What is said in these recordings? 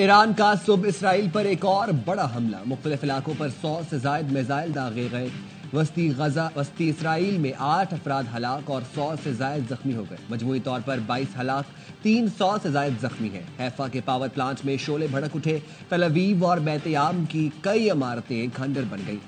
ایران کا صبح اسرائیل پر ایک اور بڑا حملہ، مختلف علاقوں پر 100 سے زائد میزائل داغے گئے۔ وسطی اسرائیل میں 8 افراد ہلاک اور 100 سے زائد زخمی ہو گئے۔ مجموعی طور پر 22 ہلاک، 300 سے زائد زخمی ہیں۔ حیفا کے پاور پلانٹ میں شعلے بھڑک اٹھے۔ تل ابیب اور بیت یام کی کئی عمارتیں کھنڈر بن گئی۔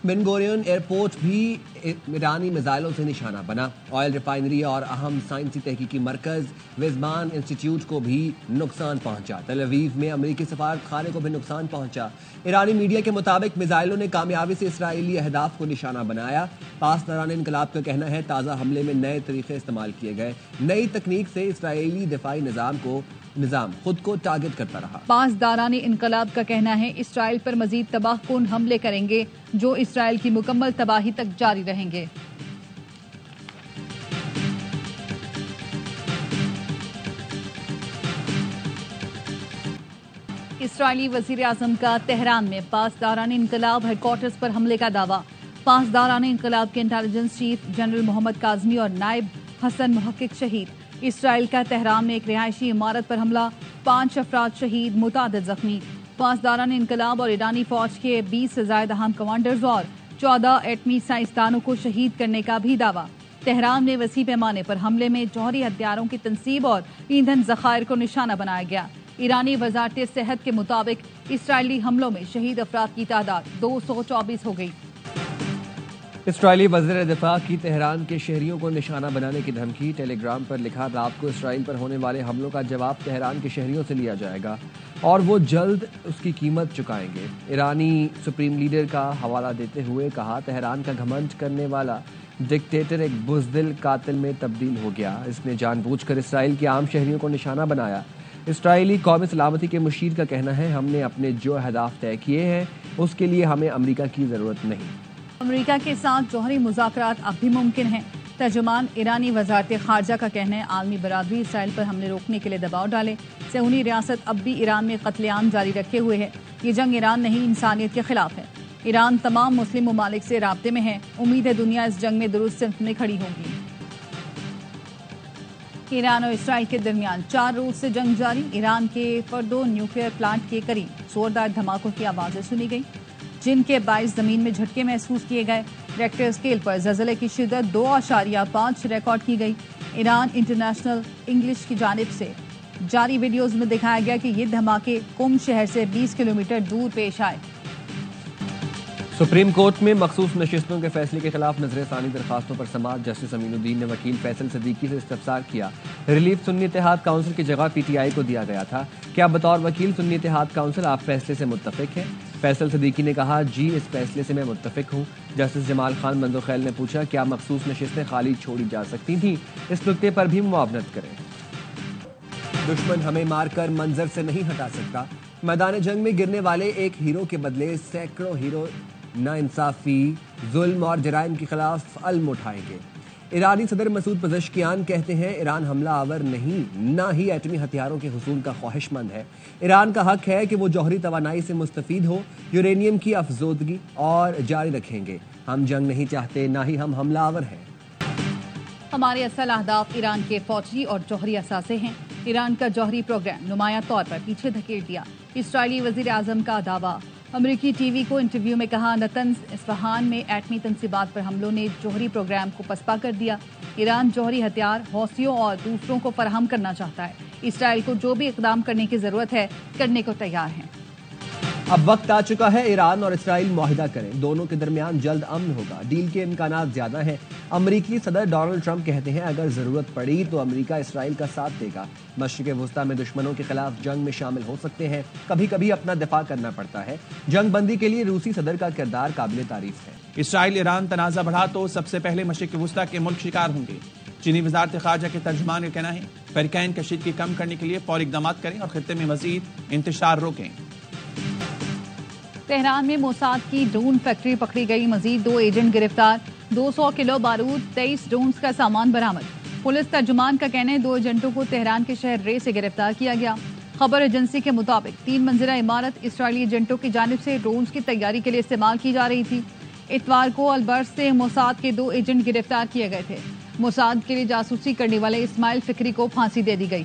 بن گورین ایئرپورٹ بھی ایرانی میزائلوں سے نشانہ بنا۔ آئل ریفائنری اور اہم سائنسی تحقیقی مرکز ویزمان انسٹی ٹیوٹ کو بھی نقصان پہنچا۔ تل ابیب میں امریکی سفارت خانے کو بھی نقصان پہنچا۔ ایرانی میڈیا کے مطابق میزائلوں نے کامیابی سے اسرائیلی اہداف کو نشانہ بنایا۔ پاسداران انقلاب کا کہنا ہے تازہ حملے میں نئے طریقے استعمال کیے گئے۔ نئی تکنیک سے اسرائیلی دفاعی نظام خود کو ٹارگٹ کرتا رہا۔ پاسداران انقلاب کا کہنا ہے اسرائیل پر مزید تباہ کن حملے کریں گے جو اسرائیل کی مکمل تباہی تک جاری رہیں گے۔ اسرائیلی وزیر اعظم کا تہران میں پاسداران انقلاب ہیڈ کوارٹرز پر حملے کا دعویٰ۔ پاسداران انقلاب کے انٹیلیجنس چیف جنرل محمد کاظمی اور نائب حسن محقق شہید۔ اسرائیل کا تہران میں ایک رہائشی عمارت پر حملہ، 5 افراد شہید، متعدد زخمی۔ پاسداران انقلاب اور ایرانی فوج کے 20 سے زائد اہم کمانڈرز اور 14 ایٹمی سائنسدانوں کو شہید کرنے کا بھی دعویٰ۔ تہران میں وسیع پیمانے پر حملے میں جوہری ہتھیاروں کی تنصیب اور ایندھن ذخائر کو نشانہ بنایا گیا۔ ایرانی وزارت صحت کے مطابق اسرائیلی حملوں میں شہید افراد کی تعداد 224 ہو گئی۔ اسرائیلی وزیر دفاع کی تہران کے شہریوں کو نشانہ بنانے کی دھمکی۔ ٹیلی گرام پر لکھا، رات کو اسرائیل پر ہونے والے حملوں کا جواب تہران کے شہریوں سے لیا جائے گا اور وہ جلد اس کی قیمت چکائیں گے۔ ایرانی سپریم لیڈر کا حوالہ دیتے ہوئے کہا، تہران کا گھمنڈ کرنے والا ڈکٹیٹر ایک بزدل قاتل میں تبدیل ہو گیا۔ اس نے جان بوجھ کر اسرائیل کے عام شہریوں کو نشانہ بنایا۔ اسرائیلی قومی سلامتی کے مشیر کا کہنا ہے، ہم نے اپنے جو اہداف طے کیے ہیں اس کے لیے ہمیں امریکہ کی ضرورت نہیں۔ امریکہ کے ساتھ جوہری مذاکرات اب بھی ممکن ہیں۔ ترجمان ایرانی وزارت خارجہ کا کہنا ہے، عالمی برادری اسرائیل پر حملے روکنے کے لیے دباؤ ڈالے۔ صہیونی ریاست اب بھی ایران میں قتل عام جاری رکھے ہوئے ہے۔ یہ جنگ ایران نہیں، انسانیت کے خلاف ہے۔ ایران تمام مسلم ممالک سے رابطے میں ہے۔ امید ہے دنیا اس جنگ میں درست صف میں کھڑی ہوگی۔ ایران اور اسرائیل کے درمیان 4 روز سے جنگ جاری۔ ایران کے فردو نیوکلیئر پلانٹ کے قریب زوردار دھماکوں کی آوازیں سنی گئیں جن کے باعث زمین میں جھٹکے محسوس کیے گئے۔ ریکٹر اسکیل پر زلزلے کی شدت 2.5 ریکارڈ کی گئی۔ ایران انٹرنیشنل انگلش کی جانب سے جاری ویڈیوز میں دکھایا گیا کہ یہ دھماکے قم شہر سے 20 کلومیٹر دور پیش آئے۔ سپریم کورٹ میں مخصوص نشستوں کے فیصلے کے خلاف نظر ثانی درخواستوں پر سماعت۔ جسٹس امین الدین نے وکیل فیصل صدیقی سے استفسار کیا، ریلیف سنی اتحاد کونسل کی جگہ پی ٹی آئی کو دیا گیا تھا، کیا بطور وکیل سنی اتحاد کونسل آپ فیصلے سے متفق ہیں؟ فیصل صدیقی نے کہا، جی اس فیصلے سے میں متفق ہوں۔ جسٹس جمال خان بندوخیل نے پوچھا، کیا مخصوص نشستیں خالی چھوڑی جا سکتی تھیں؟ اس نکتے پر بھی معاونت کریں۔ دشمن ہمیں مار کر منظر سے نہیں ہٹا سکتا۔ میدان جنگ میں گرنے والے ایک ہیرو کے بدلے سینکڑوں ہیرو ناانصافی، ظلم اور جرائم کے خلاف علم اٹھائیں گے۔ ایرانی صدر مسعود پزشکیان کہتے ہیں، ایران حملہ آور نہیں، نہ ہی ایٹمی ہتھیاروں کے حصول کا خواہش مند ہے۔ ایران کا حق ہے کہ وہ جوہری توانائی سے مستفید ہو، یورینیم کی افزودگی اور جاری رکھیں گے۔ ہم جنگ نہیں چاہتے، نہ ہی ہم حملہ آور ہیں۔ ہمارے اصل اہداف ایران کے فوجی اور جوہری اثاثے ہیں۔ ایران کا جوہری پروگرام نمایاں طور پر پیچھے دھکیل دیا۔ اسرائیلی وزیر اعظم کا دعویٰ۔ امریکی ٹی وی کو انٹرویو میں کہا، نتنز اصفہان میں ایٹمی تنصیبات پر حملوں نے جوہری پروگرام کو پسپا کر دیا۔ ایران جوہری ہتھیار حوثیوں اور دوسروں کو فراہم کرنا چاہتا ہے۔ اسرائیل کو جو بھی اقدام کرنے کی ضرورت ہے کرنے کو تیار ہیں۔ اب وقت آ چکا ہے ایران اور اسرائیل معاہدہ کریں، دونوں کے درمیان جلد امن ہوگا۔ ڈیل کے امکانات زیادہ ہیں۔ امریکی صدر ڈونلڈ ٹرمپ کہتے ہیں، اگر ضرورت پڑی تو امریکہ اسرائیل کا ساتھ دے گا۔ مشرق وسطیٰ میں دشمنوں کے خلاف جنگ میں شامل ہو سکتے ہیں، کبھی کبھی اپنا دفاع کرنا پڑتا ہے۔ جنگ بندی کے لیے روسی صدر کا کردار قابل تعریف ہے۔ اسرائیل ایران تنازع بڑھا تو سب سے پہلے مشرق وسطیٰ کے ملک شکار ہوں گے۔ چینی وزارت خارجہ کے ترجمان کا کہنا ہے، فریقین کشیدگی کم کرنے کے لیے فوری اقدامات کریں اور خطے میں مزید انتشار روکیں۔ تہران میں موساد کی ڈرون فیکٹری پکڑی گئی، مزید 2 ایجنٹ گرفتار۔ 200 کلو بارود، 23 ڈرونز کا سامان برآمد۔ پولیس ترجمان کا کہنا ہے، 2 ایجنٹوں کو تہران کے شہر رے سے گرفتار کیا گیا۔ خبر ایجنسی کے مطابق 3 منزلہ عمارت اسرائیلی ایجنٹوں کی جانب سے ڈرونز کی تیاری کے لیے استعمال کی جا رہی تھی۔ اتوار کو البرز سے موساد کے 2 ایجنٹ گرفتار کیے گئے تھے۔ موساد کے لیے جاسوسی کرنے والے اسماعیل فکری کو پھانسی دے دی گئی۔